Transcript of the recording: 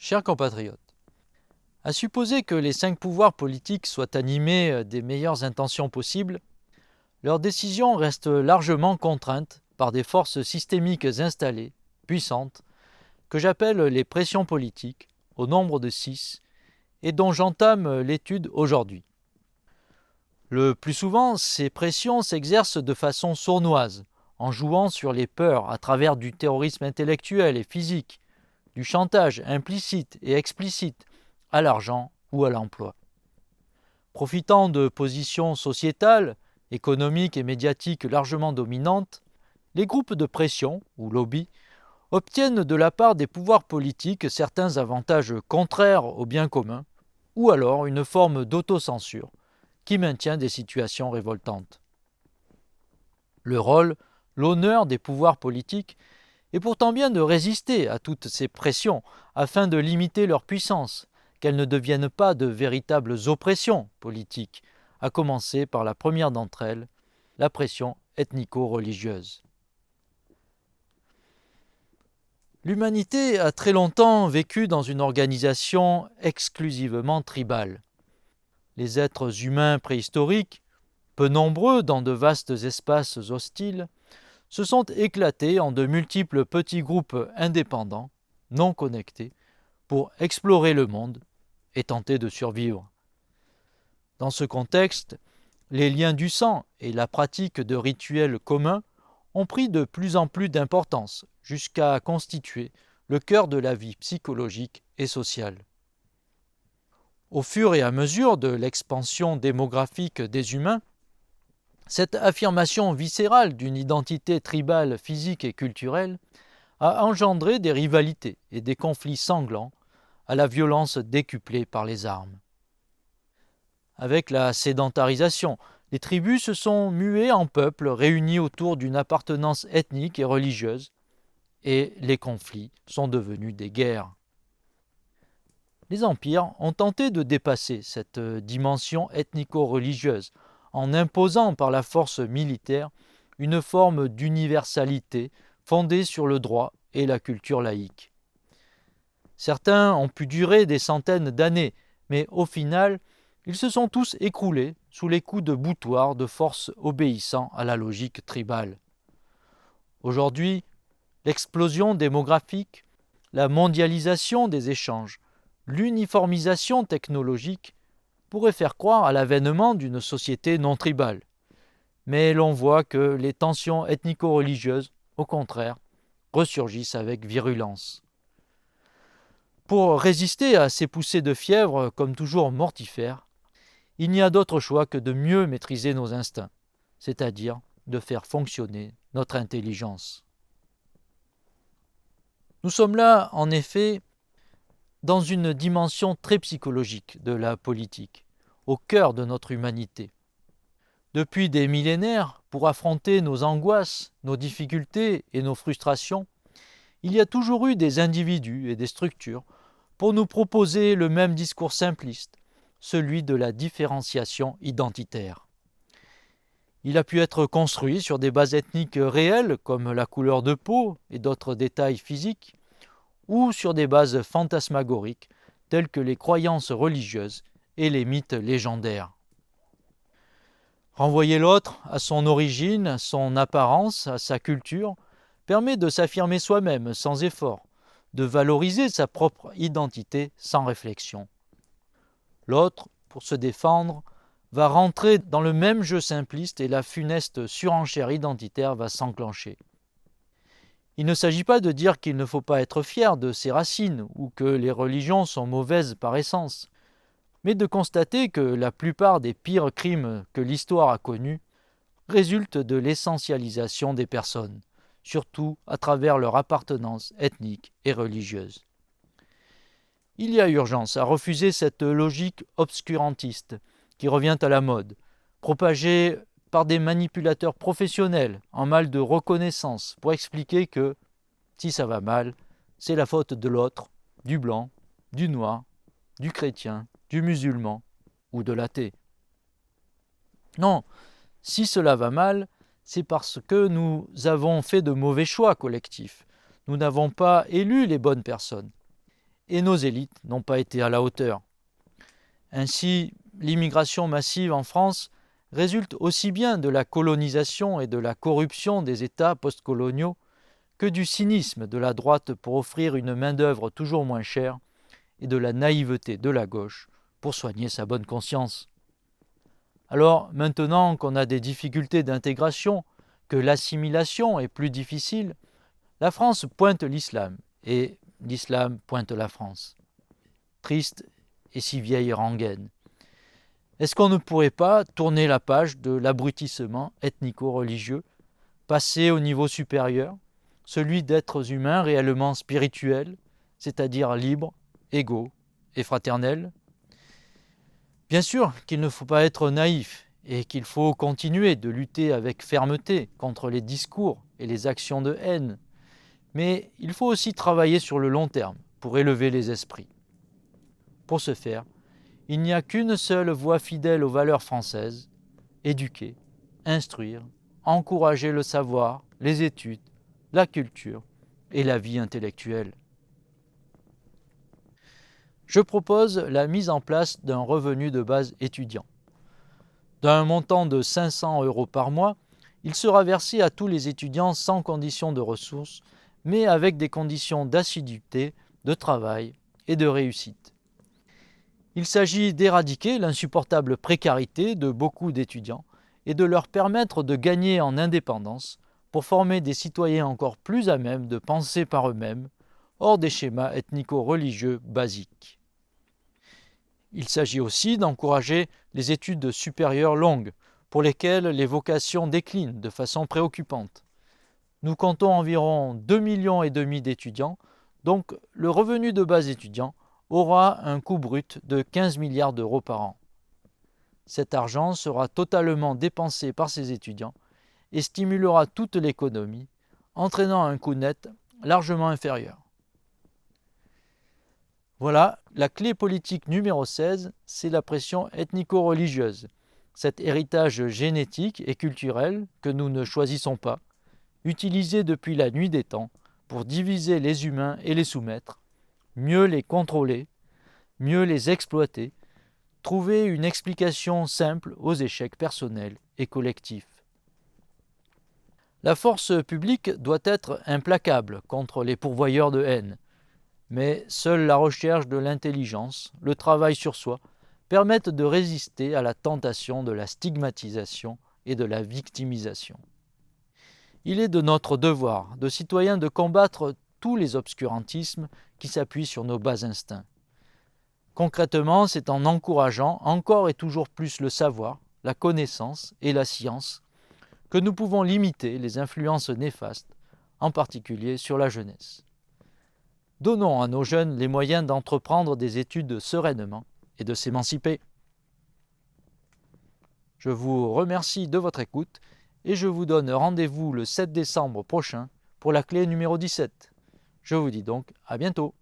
Chers compatriotes, à supposer que les 5 pouvoirs politiques soient animés des meilleures intentions possibles, leurs décisions restent largement contraintes par des forces systémiques installées, puissantes, que j'appelle les pressions politiques, au nombre de 6, et dont j'entame l'étude aujourd'hui. Le plus souvent, ces pressions s'exercent de façon sournoise, en jouant sur les peurs à travers du terrorisme intellectuel et physique, du chantage implicite et explicite à l'argent ou à l'emploi. Profitant de positions sociétales, économiques et médiatiques largement dominantes, les groupes de pression, ou lobbies, obtiennent de la part des pouvoirs politiques certains avantages contraires au bien commun, ou alors une forme d'autocensure qui maintient des situations révoltantes. Le rôle, l'honneur des pouvoirs politiques est pourtant bien de résister à toutes ces pressions afin de limiter leur puissance, qu'elles ne deviennent pas de véritables oppressions politiques, à commencer par la première d'entre elles, la pression ethnico-religieuse. L'humanité a très longtemps vécu dans une organisation exclusivement tribale. Les êtres humains préhistoriques, peu nombreux dans de vastes espaces hostiles, se sont éclatés en de multiples petits groupes indépendants, non connectés, pour explorer le monde et tenter de survivre. Dans ce contexte, les liens du sang et la pratique de rituels communs ont pris de plus en plus d'importance, jusqu'à constituer le cœur de la vie psychologique et sociale. Au fur et à mesure de l'expansion démographique des humains, cette affirmation viscérale d'une identité tribale physique et culturelle a engendré des rivalités et des conflits sanglants à la violence décuplée par les armes. Avec la sédentarisation, les tribus se sont muées en peuples réunis autour d'une appartenance ethnique et religieuse, et les conflits sont devenus des guerres. Les empires ont tenté de dépasser cette dimension ethnico-religieuse en imposant par la force militaire une forme d'universalité fondée sur le droit et la culture laïque. Certains ont pu durer des centaines d'années, mais au final, ils se sont tous écroulés sous les coups de boutoir de forces obéissant à la logique tribale. Aujourd'hui, l'explosion démographique, la mondialisation des échanges, l'uniformisation technologique pourraient faire croire à l'avènement d'une société non tribale. Mais l'on voit que les tensions ethnico-religieuses, au contraire, ressurgissent avec virulence. Pour résister à ces poussées de fièvre, comme toujours mortifères, il n'y a d'autre choix que de mieux maîtriser nos instincts, c'est-à-dire de faire fonctionner notre intelligence. Nous sommes là, en effet, dans une dimension très psychologique de la politique, au cœur de notre humanité. Depuis des millénaires, pour affronter nos angoisses, nos difficultés et nos frustrations, il y a toujours eu des individus et des structures pour nous proposer le même discours simpliste, celui de la différenciation identitaire. Il a pu être construit sur des bases ethniques réelles comme la couleur de peau et d'autres détails physiques, ou sur des bases fantasmagoriques telles que les croyances religieuses et les mythes légendaires. Renvoyer l'autre à son origine, à son apparence, à sa culture, permet de s'affirmer soi-même sans effort, de valoriser sa propre identité sans réflexion. L'autre, pour se défendre, va rentrer dans le même jeu simpliste et la funeste surenchère identitaire va s'enclencher. Il ne s'agit pas de dire qu'il ne faut pas être fier de ses racines ou que les religions sont mauvaises par essence, mais de constater que la plupart des pires crimes que l'histoire a connus résultent de l'essentialisation des personnes, surtout à travers leur appartenance ethnique et religieuse. Il y a urgence à refuser cette logique obscurantiste qui revient à la mode, propagée par des manipulateurs professionnels en mal de reconnaissance pour expliquer que, si ça va mal, c'est la faute de l'autre, du blanc, du noir, du chrétien, du musulman ou de l'athée. Non, si cela va mal, c'est parce que nous avons fait de mauvais choix collectifs. Nous n'avons pas élu les bonnes personnes. et nos élites n'ont pas été à la hauteur. Ainsi, l'immigration massive en France résulte aussi bien de la colonisation et de la corruption des États postcoloniaux que du cynisme de la droite pour offrir une main-d'œuvre toujours moins chère et de la naïveté de la gauche pour soigner sa bonne conscience. Alors, maintenant qu'on a des difficultés d'intégration, que l'assimilation est plus difficile, la France pointe l'islam et l'islam pointe la France. Triste et si vieille rengaine. Est-ce qu'on ne pourrait pas tourner la page de l'abrutissement ethnico-religieux, passer au niveau supérieur, celui d'êtres humains réellement spirituels, c'est-à-dire libres, égaux et fraternels? Bien sûr qu'il ne faut pas être naïf et qu'il faut continuer de lutter avec fermeté contre les discours et les actions de haine, mais il faut aussi travailler sur le long terme pour élever les esprits. Pour ce faire, il n'y a qu'une seule voie fidèle aux valeurs françaises: éduquer, instruire, encourager le savoir, les études, la culture et la vie intellectuelle. Je propose la mise en place d'un revenu de base étudiant. D'un montant de 500 € par mois, il sera versé à tous les étudiants sans condition de ressources, mais avec des conditions d'assiduité, de travail et de réussite. Il s'agit d'éradiquer l'insupportable précarité de beaucoup d'étudiants et de leur permettre de gagner en indépendance pour former des citoyens encore plus à même de penser par eux-mêmes, hors des schémas ethnico-religieux basiques. Il s'agit aussi d'encourager les études supérieures longues, pour lesquelles les vocations déclinent de façon préoccupante. Nous comptons environ 2,5 millions d'étudiants, donc le revenu de base étudiant aura un coût brut de 15 milliards d'euros par an. Cet argent sera totalement dépensé par ces étudiants et stimulera toute l'économie, entraînant un coût net largement inférieur. Voilà, la clé politique numéro 16, c'est la pression ethnico-religieuse, cet héritage génétique et culturel que nous ne choisissons pas, utilisé depuis la nuit des temps pour diviser les humains et les soumettre, mieux les contrôler, mieux les exploiter, trouver une explication simple aux échecs personnels et collectifs. La force publique doit être implacable contre les pourvoyeurs de haine, mais seule la recherche de l'intelligence, le travail sur soi, permettent de résister à la tentation de la stigmatisation et de la victimisation. Il est de notre devoir de citoyens de combattre tous les obscurantismes qui s'appuient sur nos bas instincts. Concrètement, c'est en encourageant encore et toujours plus le savoir, la connaissance et la science que nous pouvons limiter les influences néfastes, en particulier sur la jeunesse. Donnons à nos jeunes les moyens d'entreprendre des études sereinement et de s'émanciper. Je vous remercie de votre écoute et je vous donne rendez-vous le 7 décembre prochain pour la clé numéro 17. Je vous dis donc à bientôt.